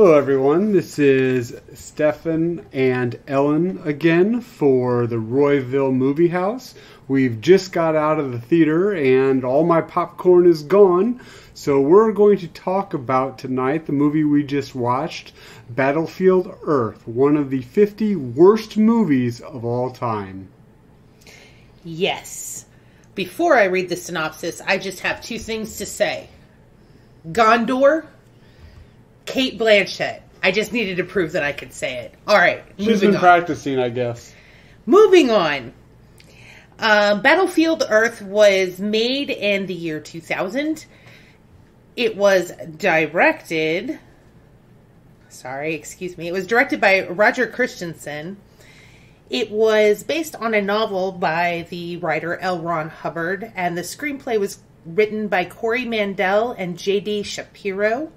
Hello everyone, this is Stefan and Ellen again for the Royville Movie House. We've just got out of the theater and all my popcorn is gone, so we're going to talk about tonight the movie we just watched, Battlefield Earth, one of the 50 worst movies of all time. Yes. Before I read the synopsis, I just have two things to say. Gondor, Kate Blanchett. I just needed to prove that I could say it. All right. She's been practicing, I guess. Moving on. Battlefield Earth was made in the year 2000. It was directed... It was directed by Roger Christensen. It was based on a novel by the writer L. Ron Hubbard, and the screenplay was written by Corey Mandel and J.D. Shapiro.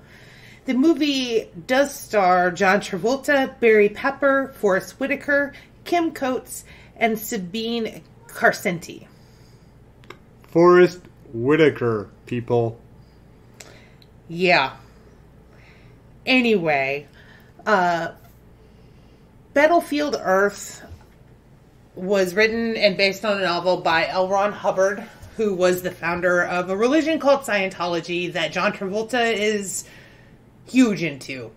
The movie does star John Travolta, Barry Pepper, Forrest Whitaker, Kim Coates, and Sabine Carcenti. Forrest Whitaker, people. Yeah. Anyway, Battlefield Earth was written and based on a novel by L. Ron Hubbard, who was the founder of a religion called Scientology that John Travolta is huge into.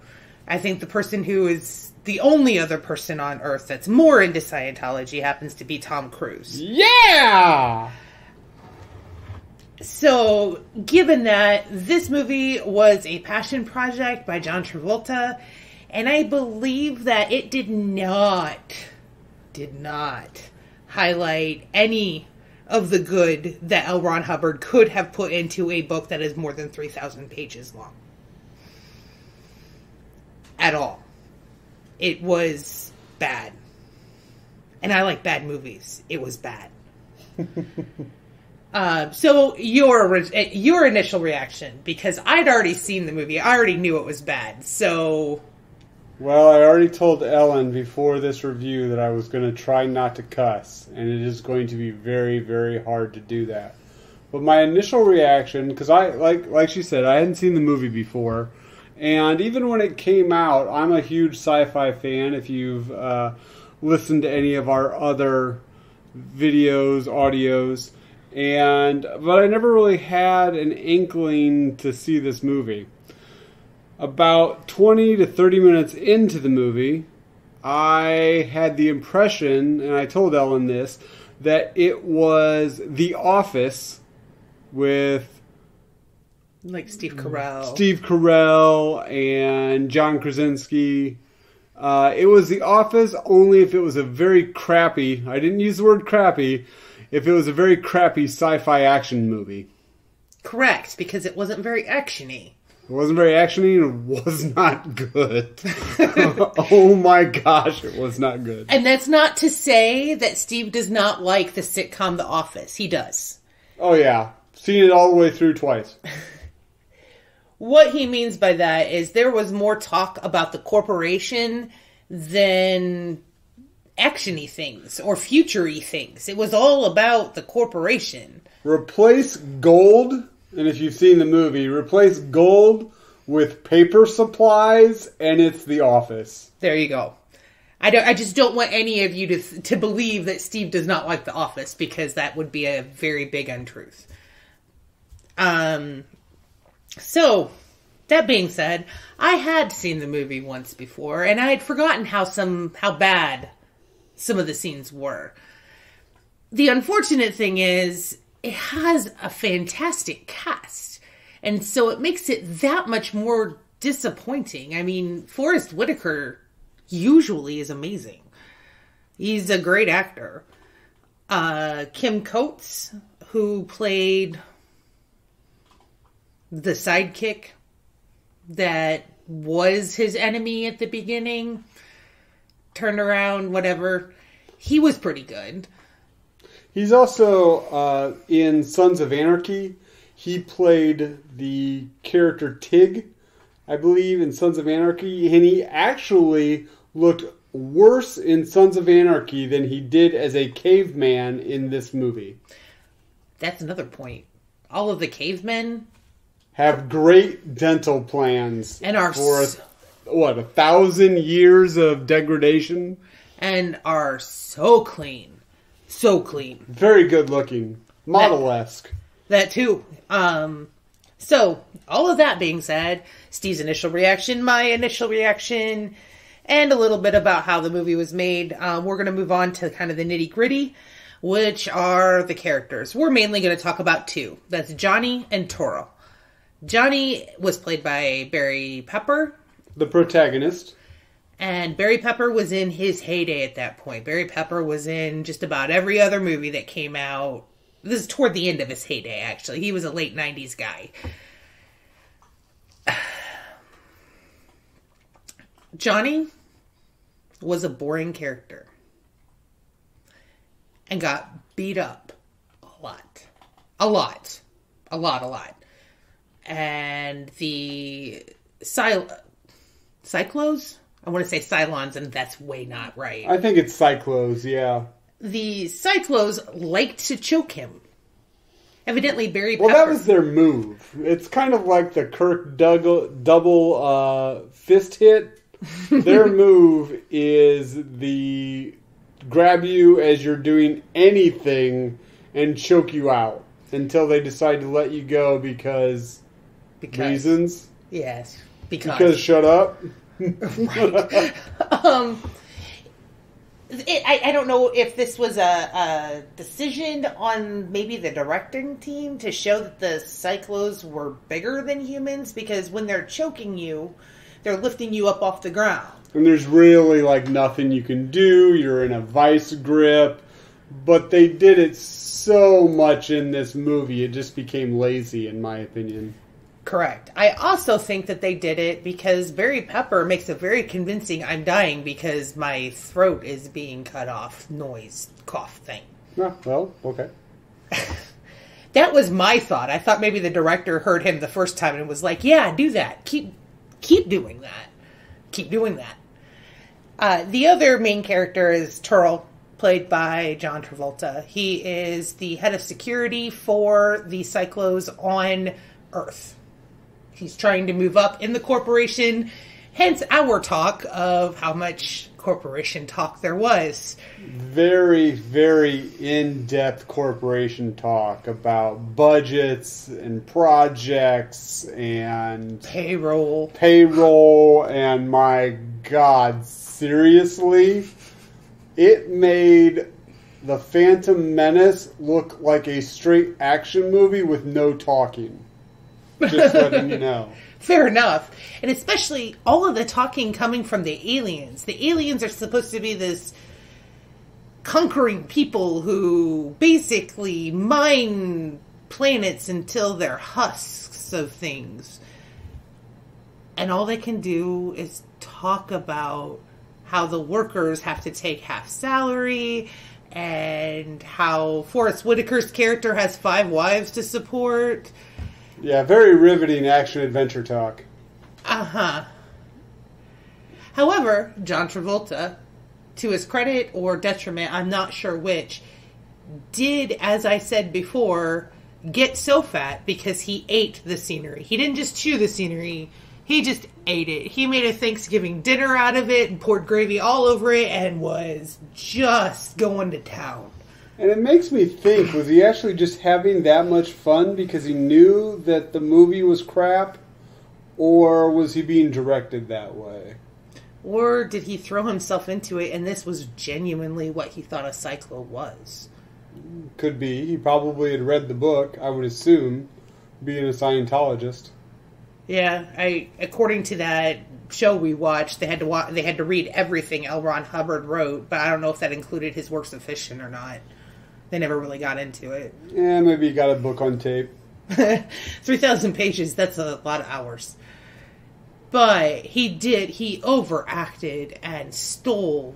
I think the person who is the only other person on Earth that's more into Scientology happens to be Tom Cruise. Yeah! So, given that, this movie was a passion project by John Travolta, and I believe that it did not highlight any of the good that L. Ron Hubbard could have put into a book that is more than 3,000 pages long. At all. It was bad. And I like bad movies. It was bad. So your initial reaction, because I'd already seen the movie, I already knew it was bad, so... Well, I already told Ellen before this review that I was going to try not to cuss, and it is going to be very, very hard to do that. But my initial reaction, because I, like she said, I hadn't seen the movie before, and even when it came out, I'm a huge sci-fi fan. If you've listened to any of our other videos, audios, but I never really had an inkling to see this movie. About 20 to 30 minutes into the movie, I had the impression, and I told Ellen this, that it was The Office with... like Steve Carell. Steve Carell and John Krasinski. It was The Office only if it was a very crappy, I didn't use the word crappy, if it was a very crappy sci-fi action movie. Correct, because it wasn't very action-y. It wasn't very action-y and it was not good. Oh my gosh, it was not good. And that's not to say that Steve does not like the sitcom The Office. He does. Oh yeah. Seen it all the way through twice. What he means by that is there was more talk about the corporation than action-y things or future-y things. It was all about the corporation. Replace gold, and if you've seen the movie, replace gold with paper supplies, and it's The Office. There you go. I just don't want any of you to believe that Steve does not like The Office, because that would be a very big untruth. So, that being said, I had seen the movie once before, and I had forgotten how bad some of the scenes were. The unfortunate thing is, it has a fantastic cast, and so it makes it that much more disappointing. I mean, Forrest Whitaker usually is amazing. He's a great actor. Kim Coates, who played the sidekick that was his enemy at the beginning, turned around, whatever. He was pretty good. He's also in Sons of Anarchy. He played the character Tig, I believe, in Sons of Anarchy. And he actually looked worse in Sons of Anarchy than he did as a caveman in this movie. That's another point. All of the cavemen have great dental plans and are for what, 1,000 years of degradation? And are so clean. So clean. Very good looking. Model-esque. That too. So, all of that being said, Steve's initial reaction, my initial reaction, and a little bit about how the movie was made. We're going to move on to kind of the nitty-gritty, which are the characters. We're mainly going to talk about two. That's Johnny and Toro. Johnny was played by Barry Pepper. The protagonist. And Barry Pepper was in his heyday at that point. Barry Pepper was in just about every other movie that came out. This is toward the end of his heyday, actually. He was a late 90s guy. Johnny was a boring character. And got beat up a lot. A lot. A lot. And the Cyclos? I want to say Cylons, and that's way not right. I think it's Cyclos, yeah. The Cyclos liked to choke him. Evidently, Barry Pepper... Well, that was their move. It's kind of like the Kirk double fist hit. Their move is the grab you as you're doing anything and choke you out until they decide to let you go because reasons. Yes, because shut up. Right. I don't know if this was a decision on maybe the directing team to show that the Cyclos were bigger than humans, because when they're choking you, they're lifting you up off the ground. And there's really like nothing you can do. You're in a vice grip. But they did it so much in this movie, it just became lazy, in my opinion. Correct. I also think that they did it because Barry Pepper makes a very convincing "I'm dying because my throat is being cut off" noise cough thing. Ah, well, okay. That was my thought. I thought maybe the director heard him the first time and was like, "Yeah, do that. Keep doing that. Keep doing that." The other main character is Turl, played by John Travolta. He is the head of security for the Cyclos on Earth. He's trying to move up in the corporation, hence our talk of how much corporation talk there was. Very, very in-depth corporation talk about budgets and projects and payroll, and my God, seriously? It made The Phantom Menace look like a straight action movie with no talking. Just letting you know. Fair enough. And especially all of the talking coming from the aliens. The aliens are supposed to be this conquering people who basically mine planets until they're husks of things. And all they can do is talk about how the workers have to take half salary, and how Forrest Whitaker's character has 5 wives to support. Yeah, very riveting action-adventure talk. Uh-huh. However, John Travolta, to his credit or detriment, I'm not sure which, did, as I said before, get so fat because he ate the scenery. He didn't just chew the scenery, he just ate it. He made a Thanksgiving dinner out of it and poured gravy all over it and was just going to town. And it makes me think, was he actually just having that much fun because he knew that the movie was crap? Or was he being directed that way? Or did he throw himself into it and this was genuinely what he thought a Cyclo was? Could be. He probably had read the book, I would assume, being a Scientologist. Yeah, according to that show we watched, they had to read everything L. Ron Hubbard wrote, but I don't know if that included his works of fiction or not. They never really got into it. Yeah, maybe he got a book on tape. 3,000 pages, that's a lot of hours. But he overacted and stole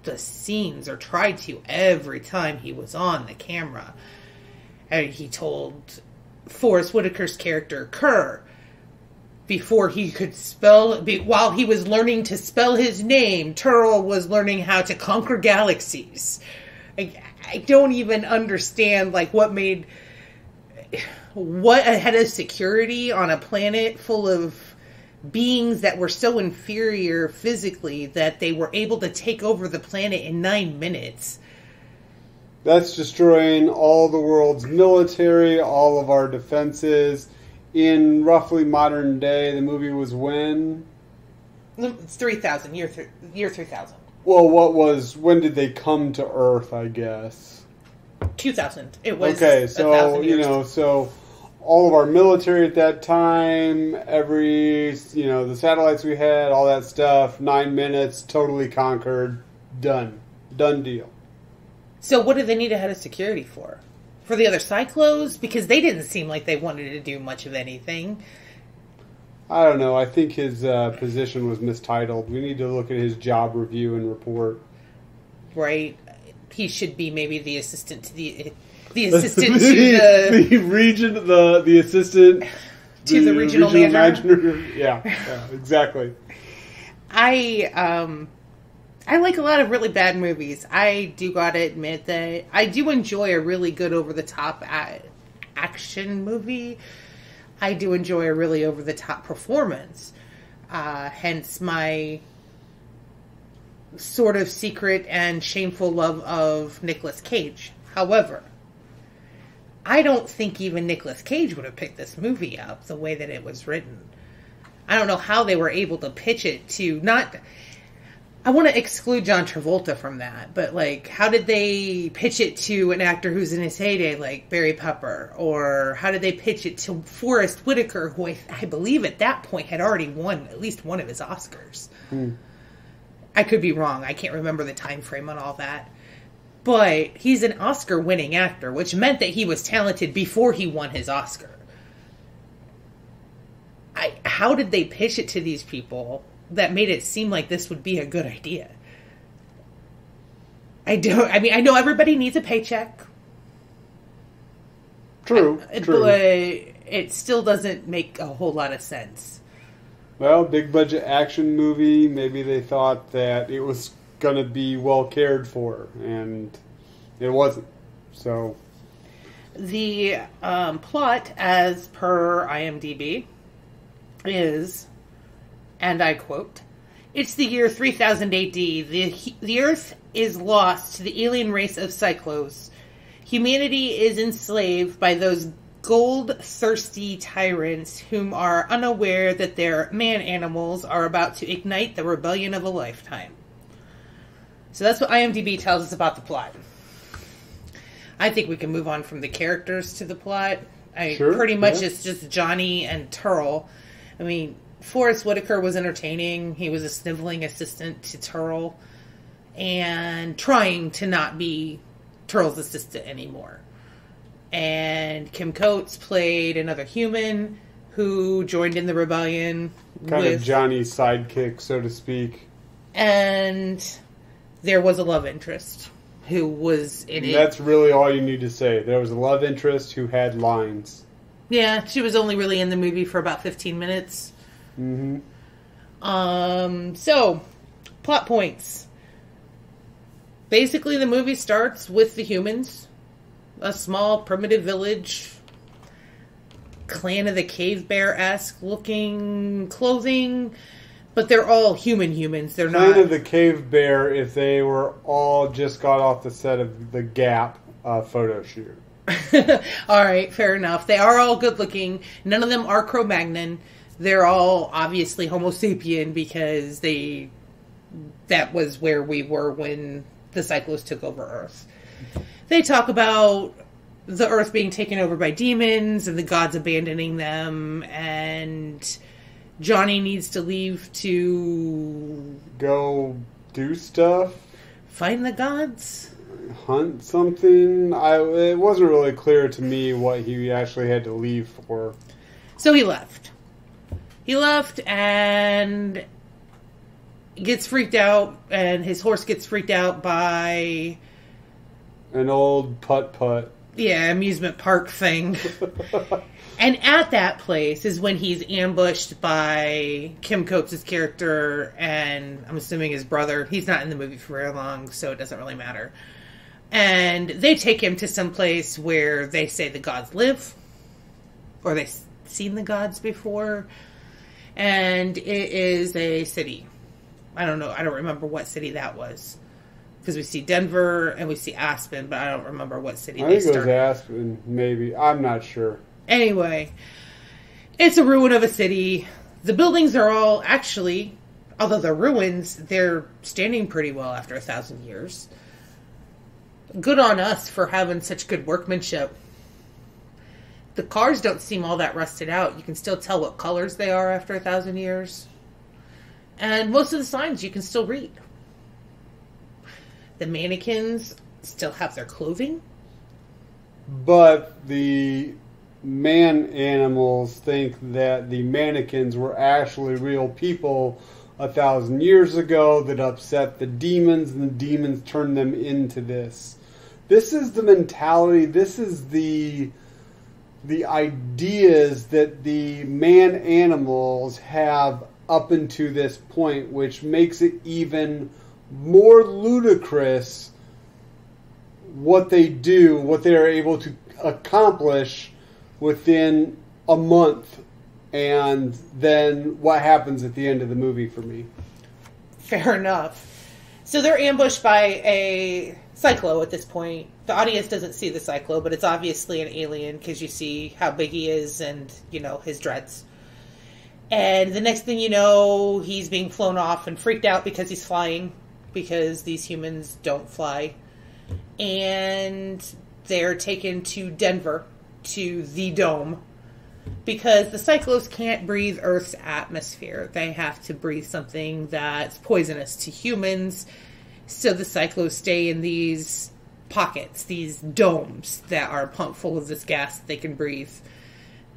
the scenes, or tried to, every time he was on the camera. And he told Forrest Whitaker's character, Kerr, before he could while he was learning to spell his name, Turl was learning how to conquer galaxies. I don't even understand, like, what a head of security on a planet full of beings that were so inferior physically that they were able to take over the planet in 9 minutes. That's destroying all the world's military, all of our defenses. In roughly modern day, the movie was when? It's 3000, year 3000. Well, when did they come to Earth, I guess? 2000. It was okay, so, 1,000 years. So all of our military at that time, the satellites we had, all that stuff, 9 minutes, totally conquered, done. Done deal. So what do they need a head of security for? For the other Cyclos? Because they didn't seem like they wanted to do much of anything. I don't know. I think his position was mistitled. We need to look at his job review and report. Right. He should be maybe the assistant to the assistant to the the assistant to the regional manager. Yeah, exactly. I like a lot of really bad movies. I do gotta admit that I do enjoy a really good over-the-top action movie. I do enjoy a really over-the-top performance. Hence my sort of secret and shameful love of Nicolas Cage. However, I don't think even Nicolas Cage would have picked this movie up the way that it was written. I don't know how they were able to pitch it to not... I want to exclude John Travolta from that, but, like, how did they pitch it to an actor who's in his heyday, like Barry Pepper? Or how did they pitch it to Forrest Whitaker, who I believe at that point had already won at least one of his Oscars? I could be wrong. I can't remember the time frame on all that. But he's an Oscar-winning actor, which meant that he was talented before he won his Oscar. How did they pitch it to these people that made it seem like this would be a good idea? I know everybody needs a paycheck. True. But it still doesn't make a whole lot of sense. Well, big budget action movie. Maybe they thought that it was going to be well cared for, and it wasn't. So, the plot, as per IMDb, is, and I quote, "It's the year 3000 AD. The Earth is lost to the alien race of Cyclos. Humanity is enslaved by those gold-thirsty tyrants whom are unaware that their man-animals are about to ignite the rebellion of a lifetime." So that's what IMDb tells us about the plot. I think we can move on from the characters to the plot. Sure, pretty much it's just Johnny and Turl. I mean, Forrest Whitaker was entertaining. He was a sniveling assistant to Turl and trying to not be Turl's assistant anymore. And Kim Coates played another human who joined in the rebellion. Kind of Johnny's sidekick, so to speak. And there was a love interest who was in it. That's really all you need to say. There was a love interest who had lines. Yeah, she was only really in the movie for about 15 minutes. Mm-hmm. So, plot points. Basically, the movie starts with the humans. A small, primitive village. Clan of the Cave Bear-esque looking clothing. But they're all humans. They're not... Clan of the Cave Bear if they were all just got off the set of the Gap photo shoot. Alright, fair enough. They are all good looking. None of them are Cro-Magnon. They're all obviously Homo sapien because that was where we were when the Cyclos took over Earth. They talk about the Earth being taken over by demons and the gods abandoning them, and Johnny needs to leave to go do stuff. Find the gods? Hunt something. It wasn't really clear to me what he actually had to leave for. So he left. He left and gets freaked out, and his horse gets freaked out by an old putt-putt. Yeah, amusement park thing. And at that place is when he's ambushed by Kim Coates' character and I'm assuming his brother. He's not in the movie for very long, so it doesn't really matter. And they take him to some place where they say the gods live. Or they've seen the gods before. And it is a city. I don't know. I don't remember what city that was. Because we see Denver and we see Aspen, but I don't remember what city they started. I think it was Aspen, maybe. I'm not sure. Anyway, it's a ruin of a city. The buildings are all actually, although they're ruins, they're standing pretty well after 1,000 years. Good on us for having such good workmanship. The cars don't seem all that rusted out. You can still tell what colors they are after 1,000 years. And most of the signs you can still read. The mannequins still have their clothing. But the man animals think that the mannequins were actually real people 1,000 years ago that upset the demons, and the demons turned them into this. This is the mentality, this is the ideas that the man animals have up until this point, which makes it even more ludicrous what they do, what they are able to accomplish within a month, and then what happens at the end of the movie for me. Fair enough. So they're ambushed by a Cyclo at this point. The audience doesn't see the Cyclo, but it's obviously an alien because you see how big he is and, you know, his dreads. And the next thing you know, he's being flown off and freaked out because he's flying, because these humans don't fly. And they're taken to Denver, to the dome, because the Cyclos can't breathe Earth's atmosphere. They have to breathe something that's poisonous to humans. So the Cyclos stay in these pockets, these domes that are pumped full of this gas that they can breathe.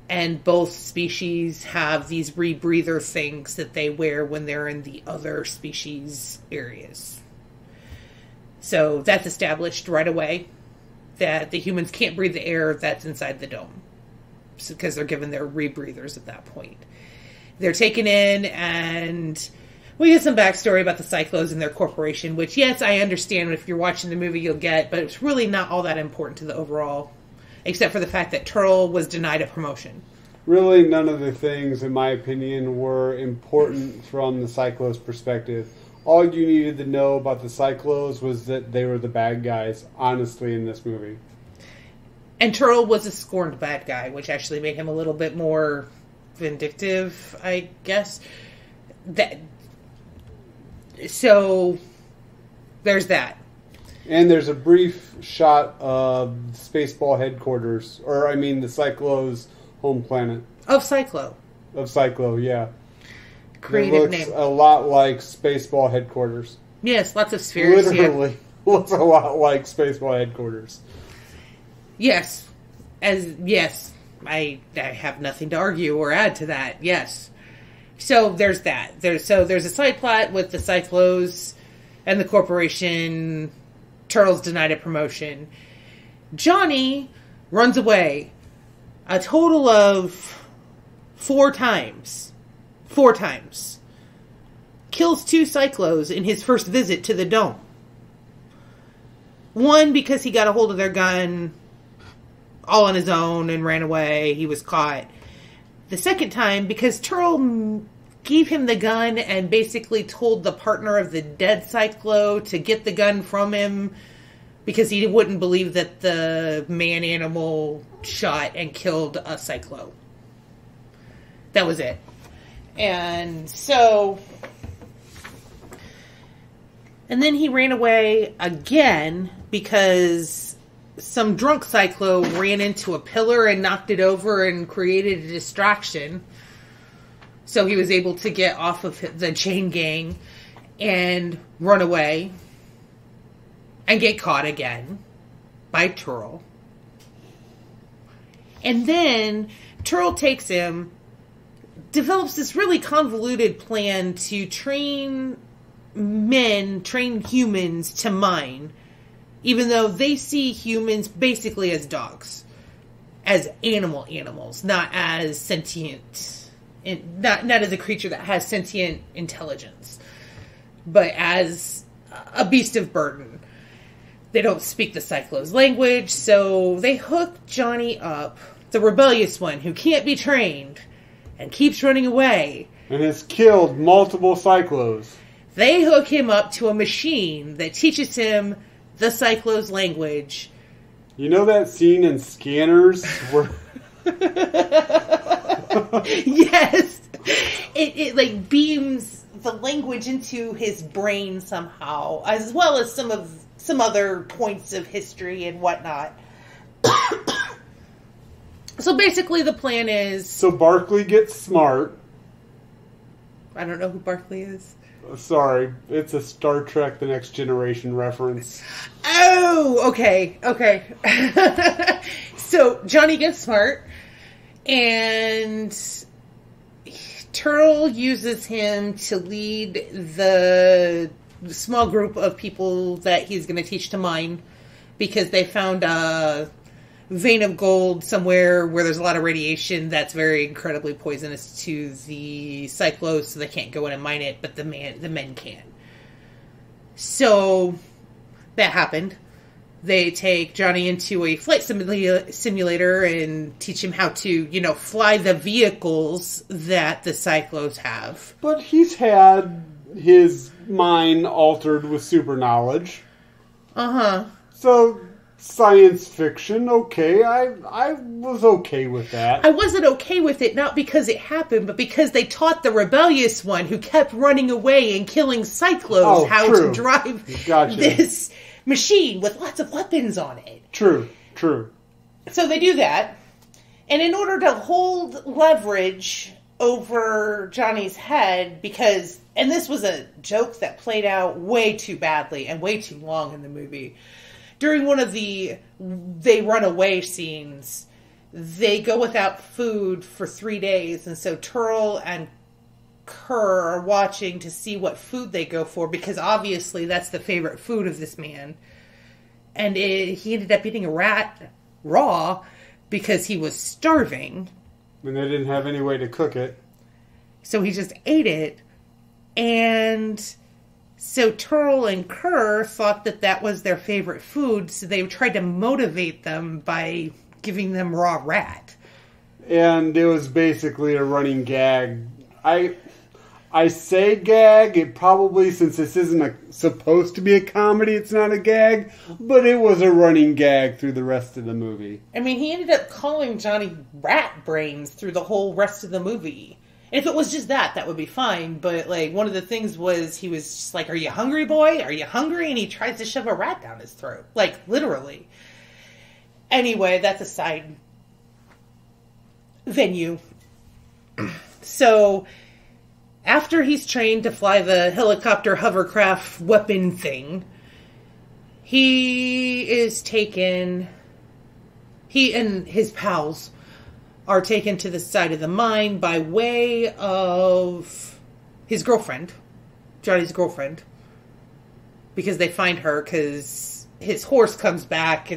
And both species have these rebreather things that they wear when they're in the other species areas. So that's established right away, that the humans can't breathe the air that's inside the dome, because they're given their rebreathers at that point. They're taken in, and we get some backstory about the Cyclos and their corporation, which, yes, I understand if you're watching the movie you'll get, but it's really not all that important to the overall, except for the fact that Turtle was denied a promotion. Really, none of the things, in my opinion, were important from the Cyclos' perspective. All you needed to know about the Cyclos was that they were the bad guys, honestly, in this movie. And Turtle was a scorned bad guy, which actually made him a little bit more vindictive, I guess. So, there's that. And there's a brief shot of Spaceball headquarters, or I mean the Cyclo's home planet. Of Cyclo. Of Cyclo, yeah. Creative name. It looks name. a lot like Spaceball headquarters. Yes, lots of spheres. Literally, looks a lot like Spaceball headquarters. Yes. I have nothing to argue or add to that. Yes. So there's that. There's a side plot with the Cyclos and the corporation. Turtle's denied a promotion. Johnny runs away a total of 4 times. 4 times. Kills 2 Cyclos in his first visit to the dome. One, because he got a hold of their gun all on his own and ran away. He was caught. The second time, because Turtle gave him the gun and basically told the partner of the dead Cyclo to get the gun from him because he wouldn't believe that the man-animal shot and killed a Cyclo. That was it. And so... And then he ran away again because some drunk Cyclo ran into a pillar and knocked it over and created a distraction. So he was able to get off of the chain gang and run away and get caught again by Turtle. And then Turtle takes him, develops this really convoluted plan to train humans to mine, even though they see humans basically as dogs, as animals, not as sentient, not as a creature that has sentient intelligence, but as a beast of burden. They don't speak the Cyclo's language, so they hook Johnny up, the rebellious one who can't be trained and keeps running away, And has killed multiple Cyclos. They hook him up to a machine that teaches him the Cyclos language. You know that scene in Scanners where... Yes! It like beams the language into his brain somehow, as well as some other points of history and whatnot. So basically the plan is... So Barkley gets smart. I don't know who Barkley is. Sorry, it's a Star Trek The Next Generation reference. Oh, okay. So Johnny gets smart, and Turl uses him to lead the small group of people that he's going to teach to mine, because they found a vein of gold somewhere where there's a lot of radiation that's very incredibly poisonous to the Cyclos, so they can't go in and mine it, but the men can. So that happened. They take Johnny into a flight simulator and teach him how to, fly the vehicles that the Cyclos have. But he's had his mind altered with super knowledge. Uh-huh. So... science fiction, okay. I was okay with that. I wasn't okay with it, not because it happened, but because they taught the rebellious one who kept running away and killing Cyclos how to drive this machine with lots of weapons on it. True. So they do that, and in order to hold leverage over Johnny's head, and this was a joke that played out way too badly and way too long in the movie. During one of the they run away scenes, they go without food for 3 days, and so Turl and Kerr are watching to see what food they go for, because obviously that's the favorite food of this man. And he ended up eating a rat raw because he was starving. And they didn't have any way to cook it. So he just ate it, and... So Turl and Kerr thought that was their favorite food, so they tried to motivate them by giving them raw rat. And it was basically a running gag. I say gag, it probably, since this isn't supposed to be a comedy, it's not a gag, but it was a running gag through the rest of the movie. I mean, he ended up calling Johnny Rat Brains through the whole rest of the movie. If it was just that would be fine. But, one of the things was, he was just like, "Are you hungry, boy? Are you hungry?" And he tries to shove a rat down his throat. Literally. Anyway, that's a side venue. So, after he's trained to fly the helicopter hovercraft weapon thing, he and his pals are taken to the side of the mine by way of his girlfriend, Johnny's girlfriend, because they find her because his horse comes back.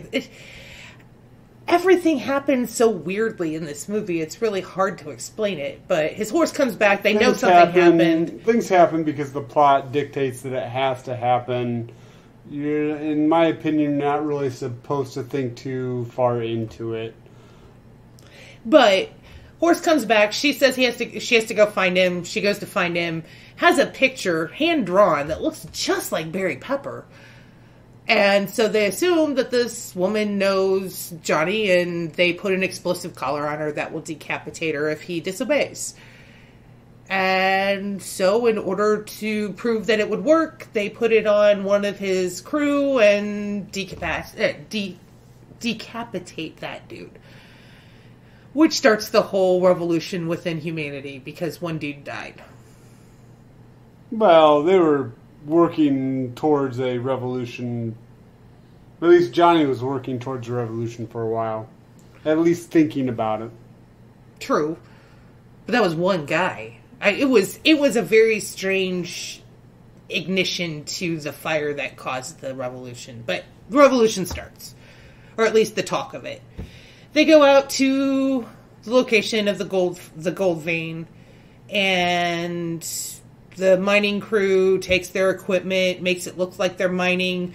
Everything happens so weirdly in this movie, it's really hard to explain it, but his horse comes back, they know something happened. Things happen because the plot dictates that it has to happen. You're, in my opinion, not really supposed to think too far into it. But horse comes back. She says she has to go find him. She goes to find him. Has a picture hand drawn that looks just like Barry Pepper. And so they assume that this woman knows Johnny, and they put an explosive collar on her that will decapitate her if he disobeys. And so in order to prove that it would work, they put it on one of his crew and decapitate that dude. Which starts the whole revolution within humanity, because one dude died. Well, they were working towards a revolution. At least Johnny was working towards a revolution for a while. At least thinking about it. True. But that was one guy. It was a very strange ignition to the fire that caused the revolution. But the revolution starts. Or at least the talk of it. They go out to the location of the gold vein, and the mining crew takes their equipment, makes it look like they're mining.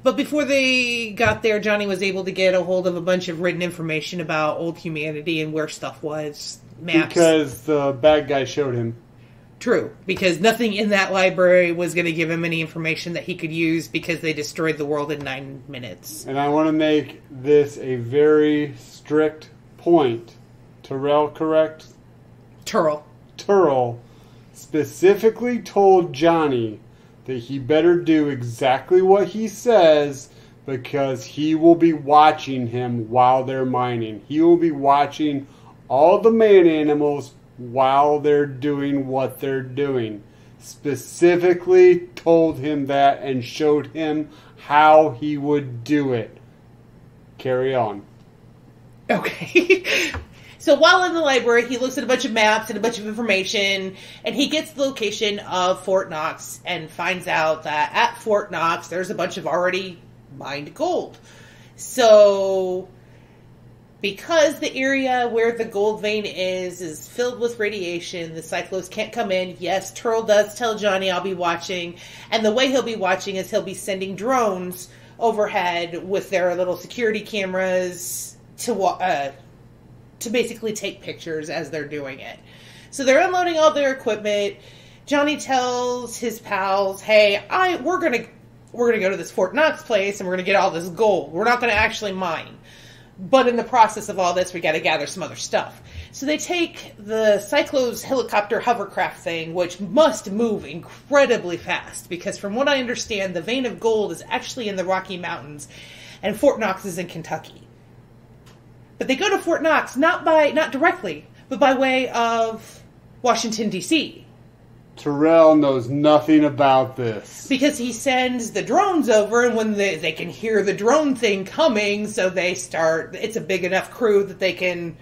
But before they got there, Johnny was able to get a hold of a bunch of written information about old humanity and where stuff was. Maps. Because the bad guy showed him. True, because nothing in that library was going to give him any information that he could use because they destroyed the world in 9 minutes. And I want to make this a very strict point. Terrell, correct? Turl specifically told Johnny that he better do exactly what he says because he will be watching him while they're mining. He will be watching all the man animals while they're doing what they're doing. Specifically told him that and showed him how he would do it. Carry on. Okay. So while in the library, he looks at a bunch of maps and a bunch of information, and he gets the location of Fort Knox and finds out that at Fort Knox, there's a bunch of already mined gold. So because the area where the gold vein is filled with radiation, the Cyclos can't come in. Yes, Turl does tell Johnny, I'll be watching. And the way he'll be watching is he'll be sending drones overhead with their little security cameras to basically take pictures as they're doing it. So they're unloading all their equipment. Johnny tells his pals, hey, we're gonna go to this Fort Knox place and we're gonna get all this gold. We're not gonna actually mine. But in the process of all this, we got to gather some other stuff. So they take the Cyclos helicopter hovercraft thing, which must move incredibly fast, because from what I understand, the vein of gold is actually in the Rocky Mountains, and Fort Knox is in Kentucky. But they go to Fort Knox not directly, but by way of Washington, D.C. Terrell knows nothing about this. Because he sends the drones over, and when they can hear the drone thing coming, so they start, it's a big enough crew that they can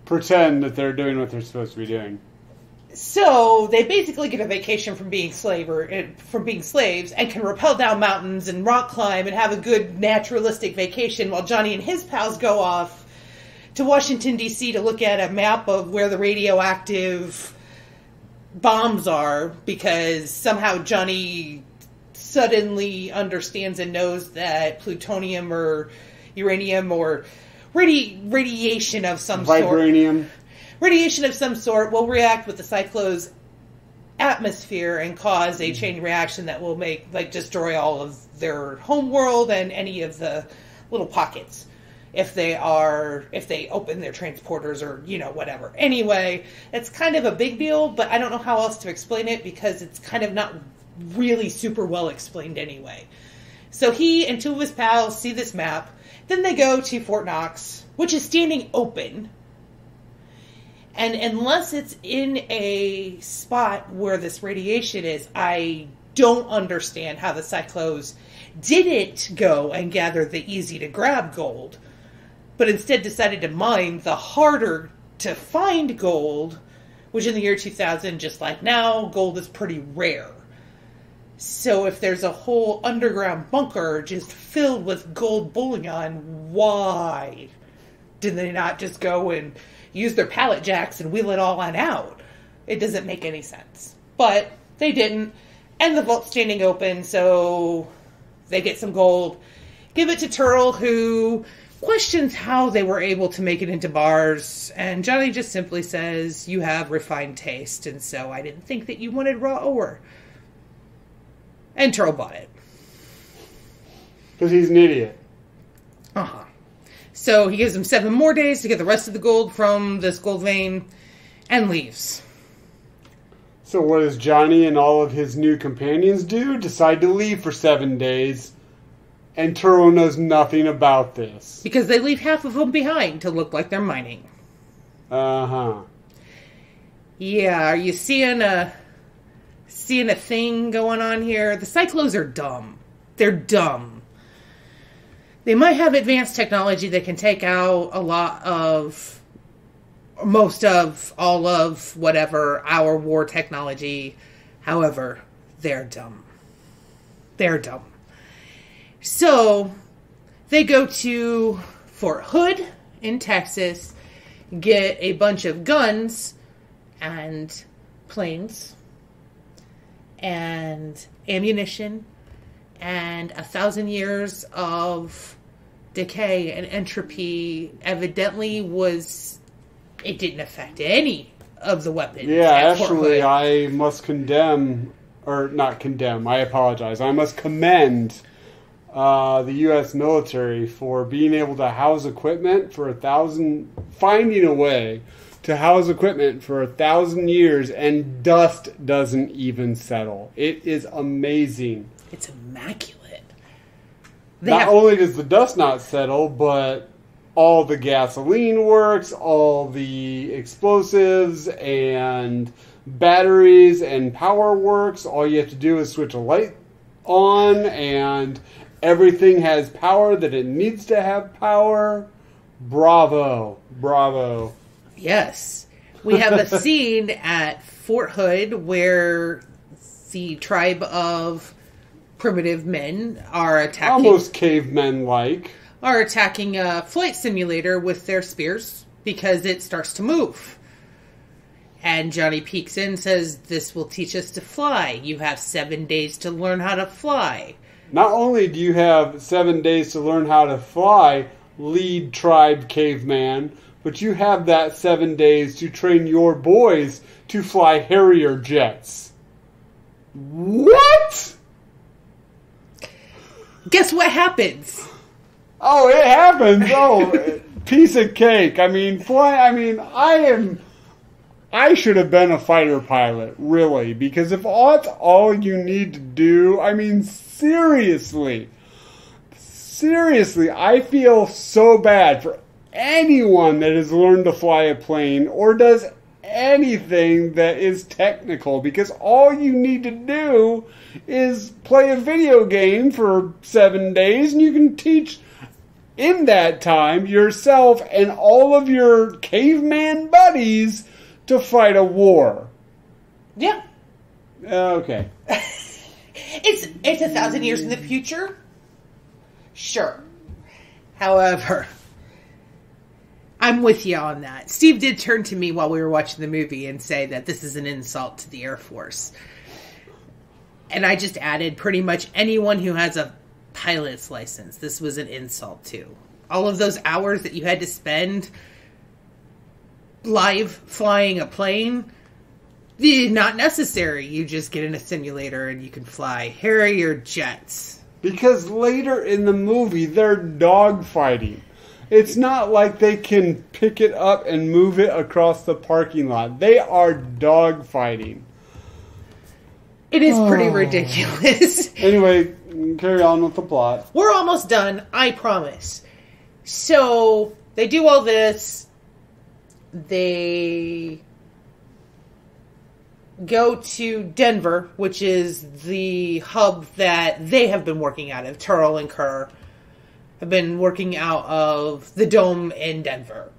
pretend that they're doing what they're supposed to be doing. So they basically get a vacation from being slaves and can rappel down mountains and rock climb and have a good naturalistic vacation while Johnny and his pals go off to Washington, D.C. to look at a map of where the radioactive bombs are, because somehow Johnny suddenly understands and knows that plutonium or uranium or radiation of some Vibranium. Radiation of some sort will react with the Cyclo's atmosphere and cause a chain reaction that will destroy all of their home world and any of the little pockets if they open their transporters or, whatever. Anyway, it's kind of a big deal, but I don't know how else to explain it because it's kind of not really super well explained anyway. So he and two of his pals see this map. Then they go to Fort Knox, which is standing open. And unless it's in a spot where this radiation is, I don't understand how the Cyclos didn't go and gather the easy-to-grab gold, but instead decided to mine the harder-to-find gold, which in the year 2000, just like now, gold is pretty rare. So if there's a whole underground bunker just filled with gold bullion, why did they not just go and use their pallet jacks and wheel it all on out? It doesn't make any sense. But they didn't, and the vault's standing open, so they get some gold, give it to Turl, who questions how they were able to make it into bars, and Johnny just simply says, you have refined taste, and so I didn't think that you wanted raw ore. And Turl bought it. Because he's an idiot. Uh-huh. So he gives him 7 more days to get the rest of the gold from this gold vein, and leaves. So what does Johnny and all of his new companions do? Decide to leave for 7 days. And Turl knows nothing about this. Because they leave half of them behind to look like they're mining. Uh-huh. Yeah, are you seeing a thing going on here? The Cyclos are dumb. They're dumb. They might have advanced technology that can take out most of, all of, whatever, our war technology. However, they're dumb. They're dumb. So, they go to Fort Hood in Texas, get a bunch of guns and planes and ammunition and 1,000 years of decay and entropy. Evidently it didn't affect any of the weapon. Yeah, actually, I must condemn, or not condemn, I apologize. I must commend the U.S. military for being able to house equipment for finding a way to house equipment for 1,000 years, and dust doesn't even settle. It is amazing. It's immaculate. Not only does the dust not settle, but all the gasoline works, all the explosives and batteries and power works. All you have to do is switch a light on, and everything has power that it needs to have power. Bravo. Bravo. Yes. We have a scene at Fort Hood where the tribe of primitive men are attacking... Almost cavemen-like. Are attacking a flight simulator with their spears because it starts to move. And Johnny peeks in and says, "This will teach us to fly. You have 7 days to learn how to fly." Not only do you have 7 days to learn how to fly, lead tribe caveman, but you have that 7 days to train your boys to fly Harrier jets. What? Guess what happens? Oh, it happens. Oh, piece of cake. I mean, I should have been a fighter pilot, really, because if that's all you need to do, I mean, seriously, I feel so bad for anyone that has learned to fly a plane or does anything that is technical, because all you need to do is play a video game for 7 days, and you can teach in that time yourself and all of your caveman buddies to fight a war. Yeah. Okay. It's 1,000 years in the future. Sure. However, I'm with you on that. Steve did turn to me while we were watching the movie and say that this is an insult to the Air Force. And I just added pretty much anyone who has a pilot's license. This was an insult to. All of those hours that you had to spend live flying a plane, not necessary. You just get in a simulator and you can fly Harrier jets. Because later in the movie, they're dogfighting. It's not like they can pick it up and move it across the parking lot. They are dogfighting. It is pretty ridiculous. Anyway, carry on with the plot. We're almost done, I promise. So, they do all this. They go to Denver, which is the hub that they have been working out of. Turl and Kerr have been working out of the Dome in Denver.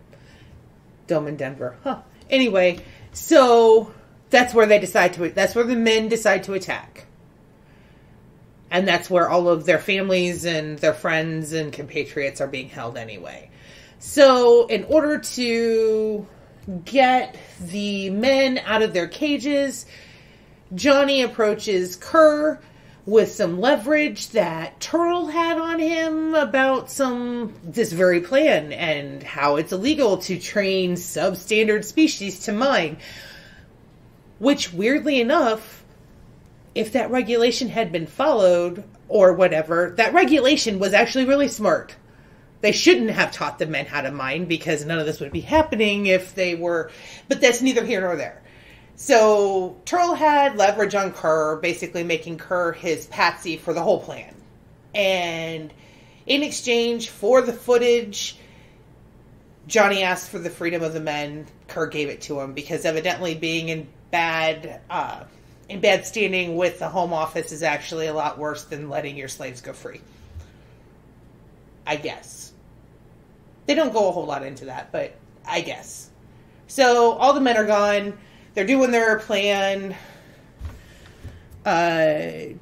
Dome in Denver. Huh. Anyway, so that's where that's where the men decide to attack. And that's where all of their families and their friends and compatriots are being held anyway. So, in order to get the men out of their cages, Johnny approaches Kerr with some leverage that Turl had on him about this very plan and how it's illegal to train substandard species to mine. Which, weirdly enough, if that regulation had been followed, or whatever, that regulation was actually really smart. They shouldn't have taught the men how to mine, because none of this would be happening if they were... But that's neither here nor there. So, Turl had leverage on Kerr, basically making Kerr his patsy for the whole plan. And in exchange for the footage, Johnny asked for the freedom of the men. Kerr gave it to him, because evidently being in bad standing with the Home Office is actually a lot worse than letting your slaves go free. I guess. They don't go a whole lot into that, but I guess. So, all the men are gone. They're doing their plan.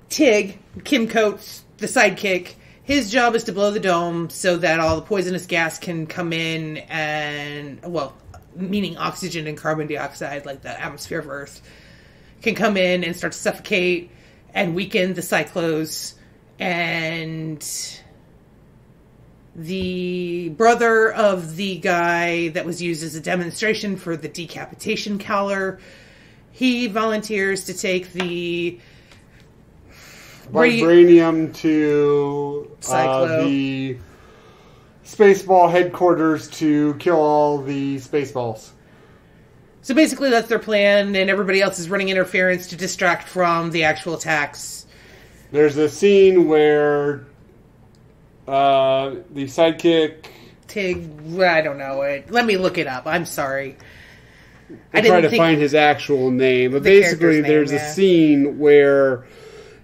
Tig, Kim Coates, the sidekick, his job is to blow the dome so that all the poisonous gas can come in and, well, meaning oxygen and carbon dioxide, like the atmosphere of Earth, can come in and start to suffocate and weaken the cyclos, and the brother of the guy that was used as a demonstration for the decapitation collar. He volunteers to take the vibranium to the Spaceball headquarters to kill all the Spaceballs. So basically that's their plan, and everybody else is running interference to distract from the actual attacks. There's a scene where the sidekick... Tig, I don't know it. Let me look it up. I'm sorry. I try to find his actual name. But basically there's a scene where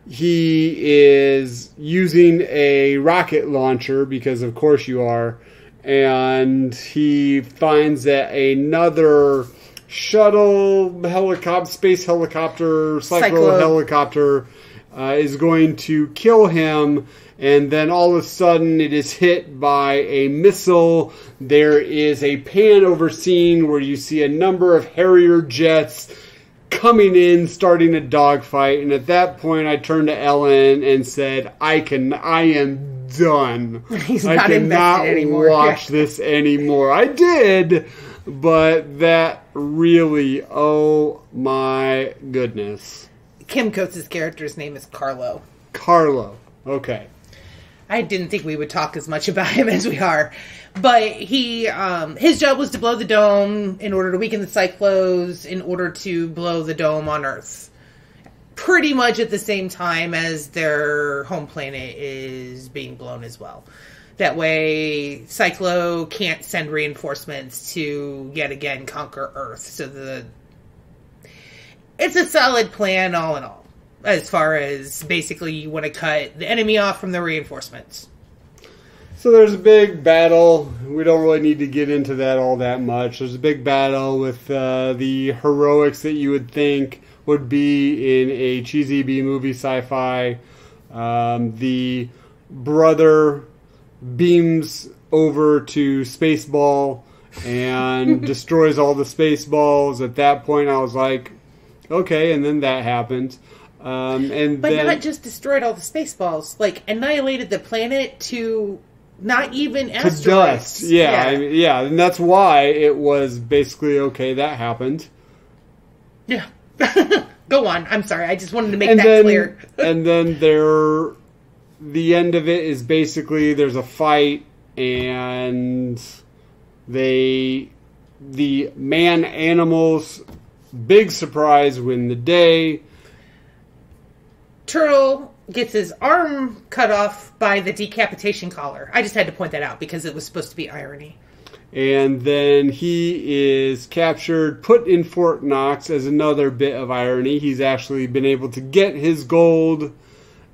he is using a rocket launcher, because of course you are, and he finds that another shuttle helicopter, space helicopter, cyclo helicopter is going to kill him, and then all of a sudden it is hit by a missile. There is a pan over scene where you see a number of Harrier jets coming in, starting a dogfight, and at that point I turned to Ellen and said, I am done. I cannot watch this anymore. I did, but that really, oh my goodness. Kim Coates' character's name is Carlo. Carlo, okay. I didn't think we would talk as much about him as we are. But he, his job was to blow the dome in order to weaken the Cyclos, in order to blow the dome on Earth. Pretty much at the same time as their home planet is being blown as well. That way, Cyclo can't send reinforcements to, yet again, conquer Earth. So it's a solid plan all in all. As far as basically you want to cut the enemy off from the reinforcements. So there's a big battle. We don't really need to get into that all that much. There's a big battle with the heroics that you would think would be in a cheesy B-movie sci-fi. The brother beams over to Spaceball and destroys all the Spaceballs. At that point I was like, okay, and then that happened. But then, not just destroyed all the Spaceballs, like annihilated the planet to not even asteroids. To dust, yeah. I mean, yeah, and that's why it was basically, okay, that happened. Yeah. Go on, I'm sorry, I just wanted to make that clear. And then the end of it is basically there's a fight, and the man-animals, big surprise, win the day. Turtle gets his arm cut off by the decapitation collar. I just had to point that out because it was supposed to be irony. And then he is captured, put in Fort Knox as another bit of irony. He's actually been able to get his gold,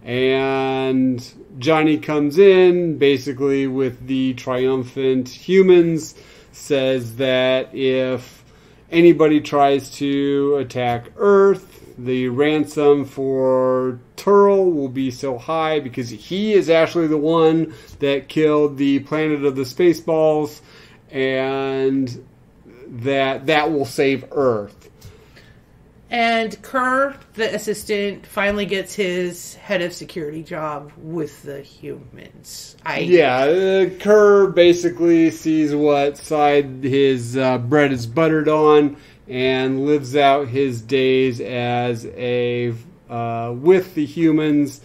and Johnny comes in basically with the triumphant humans, says that if anybody tries to attack Earth, the ransom for Turtle will be so high because he is actually the one that killed the planet of the Spaceballs, and that will save Earth. And Kerr, the assistant, finally gets his head of security job with the humans. Kerr basically sees what side his bread is buttered on, and lives out his days as with the humans,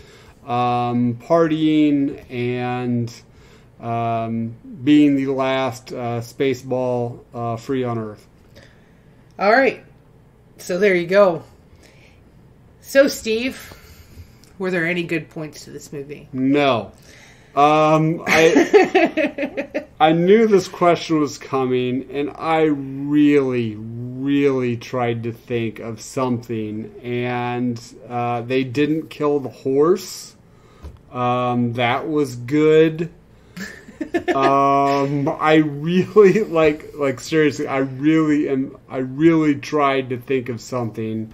partying and being the last Spaceball free on Earth. All right. So there you go. So, Steve, were there any good points to this movie? No. I knew this question was coming, and I really tried to think of something, and they didn't kill the horse. That was good. I really seriously, I really tried to think of something,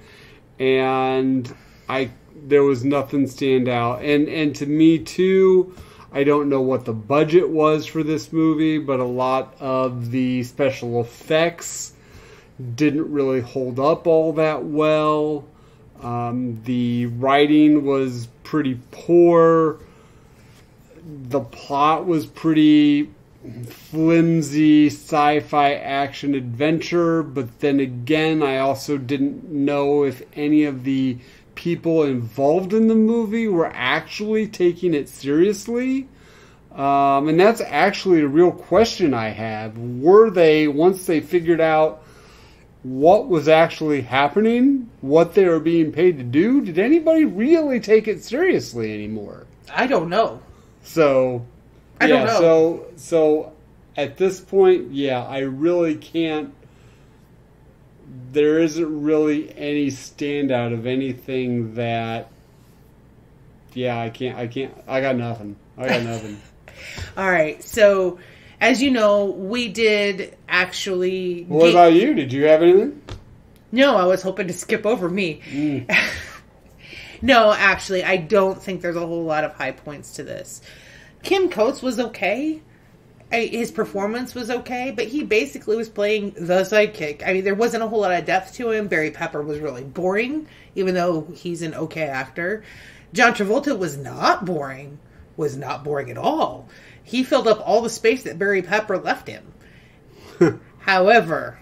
and there was nothing stand out. And to me too, I don't know what the budget was for this movie, but a lot of the special effects didn't really hold up all that well. The writing was pretty poor. The plot was pretty flimsy sci-fi action adventure, but then again, I also didn't know if any of the people involved in the movie were actually taking it seriously. And that's actually a real question I have. Were they, once they figured out what was actually happening, what they were being paid to do, did anybody really take it seriously anymore? I don't know. So, I don't know. So at this point, yeah, I really can't. There isn't really any standout of anything that. Yeah, I can't. I got nothing. All right, so as you know, we did actually. What about you? Did you have anything? No, I was hoping to skip over me. No, actually, I don't think there's a whole lot of high points to this. Kim Coates was okay. His performance was okay, but he basically was playing the sidekick. I mean, there wasn't a whole lot of depth to him. Barry Pepper was really boring, even though he's an okay actor. John Travolta was not boring. Was not boring at all. He filled up all the space that Barry Pepper left him. However,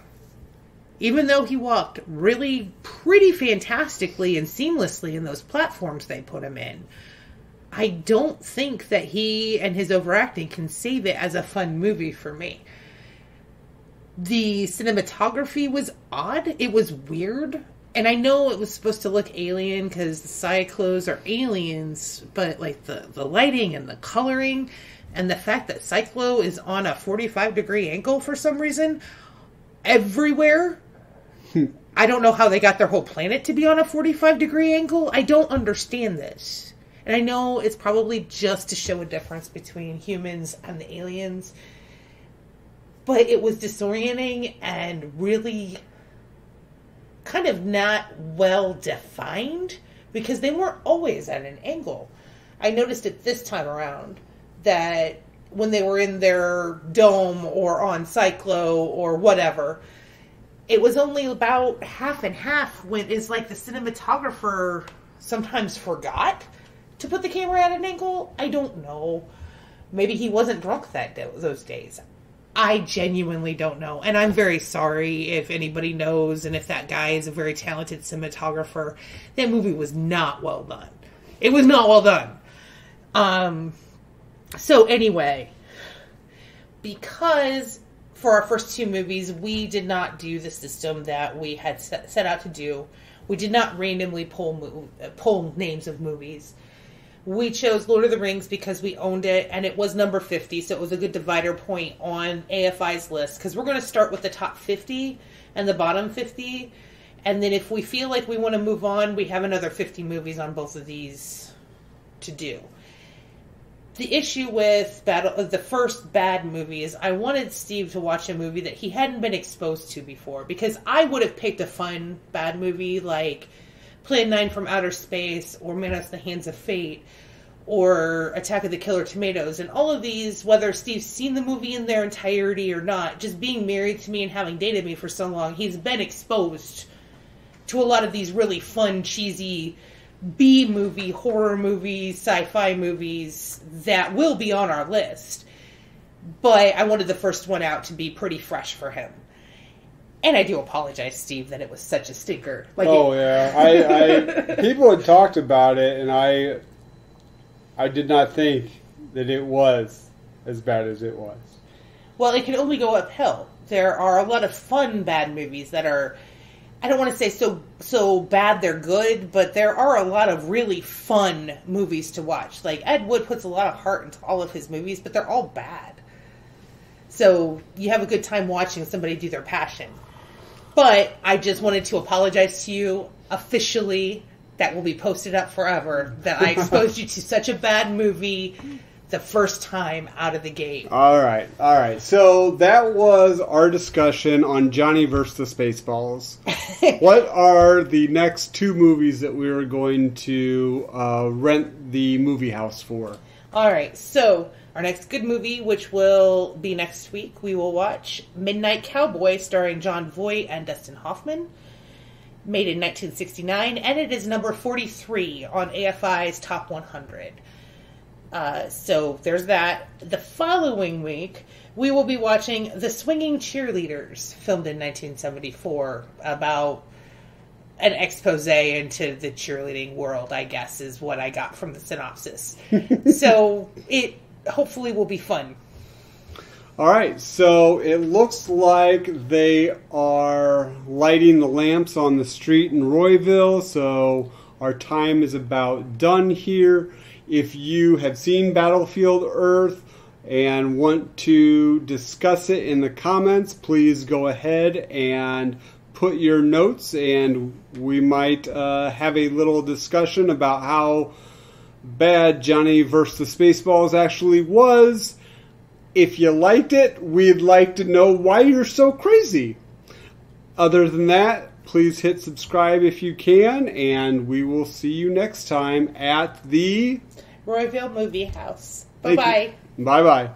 even though he walked really pretty fantastically and seamlessly in those platforms they put him in, I don't think that he and his overacting can save it as a fun movie for me. The cinematography was odd. It was weird. And I know it was supposed to look alien because the Cyclos are aliens, but like the lighting and the coloring and the fact that Cyclo is on a 45-degree angle for some reason everywhere. I don't know how they got their whole planet to be on a 45-degree angle. I don't understand this. And I know it's probably just to show a difference between humans and the aliens. But it was disorienting and really kind of not well defined because they weren't always at an angle. I noticed it this time around that when they were in their dome or on Cyclo or whatever, it was only about half and half when it's like the cinematographer sometimes forgot to put the camera at an angle. I don't know. Maybe he wasn't drunk those days. I genuinely don't know. And I'm very sorry if anybody knows and if that guy is a very talented cinematographer. That movie was not well done. It was not well done. So anyway, because for our first two movies, we did not do the system that we had set out to do. We did not randomly pull names of movies. We chose Lord of the Rings because we owned it, and it was number 50, so it was a good divider point on AFI's list, because we're going to start with the top 50 and the bottom 50, and then if we feel like we want to move on, we have another 50 movies on both of these to do. The issue with the first bad movie is I wanted Steve to watch a movie that he hadn't been exposed to before, because I would have picked a fun bad movie like Plan 9 from Outer Space, or Man of the Hands of Fate, or Attack of the Killer Tomatoes. And all of these, whether Steve's seen the movie in their entirety or not, just being married to me and having dated me for so long, he's been exposed to a lot of these really fun, cheesy B-movie, horror movies, sci-fi movies that will be on our list. But I wanted the first one out to be pretty fresh for him. And I do apologize, Steve, that it was such a stinker. Yeah. People had talked about it, and I did not think that it was as bad as it was. Well, it can only go uphill. There are a lot of fun bad movies that are, I don't want to say so bad they're good, but there are a lot of really fun movies to watch. Like, Ed Wood puts a lot of heart into all of his movies, but they're all bad. So you have a good time watching somebody do their passion. But I just wanted to apologize to you officially. That will be posted up forever. That I exposed you to such a bad movie the first time out of the gate. All right. So that was our discussion on Johnny vs. the Spaceballs. What are the next two movies that we are going to rent the movie house for? All right. So our next good movie, which will be next week, we will watch Midnight Cowboy, starring Jon Voight and Dustin Hoffman. Made in 1969, and it is number 43 on AFI's Top 100. So there's that. The following week, we will be watching The Swinging Cheerleaders, filmed in 1974, about an expose into the cheerleading world, I guess, is what I got from the synopsis. So it hopefully will be fun. All right, so it looks like they are lighting the lamps on the street in Royville, so our time is about done here. If you have seen Battlefield Earth and want to discuss it in the comments, please go ahead and put your notes, and we might have a little discussion about how bad Johnny vs. Spaceballs actually was. If you liked it, we'd like to know why you're so crazy. Other than that, please hit subscribe if you can, and we will see you next time at the Royville Movie House. Bye-bye. Bye-bye.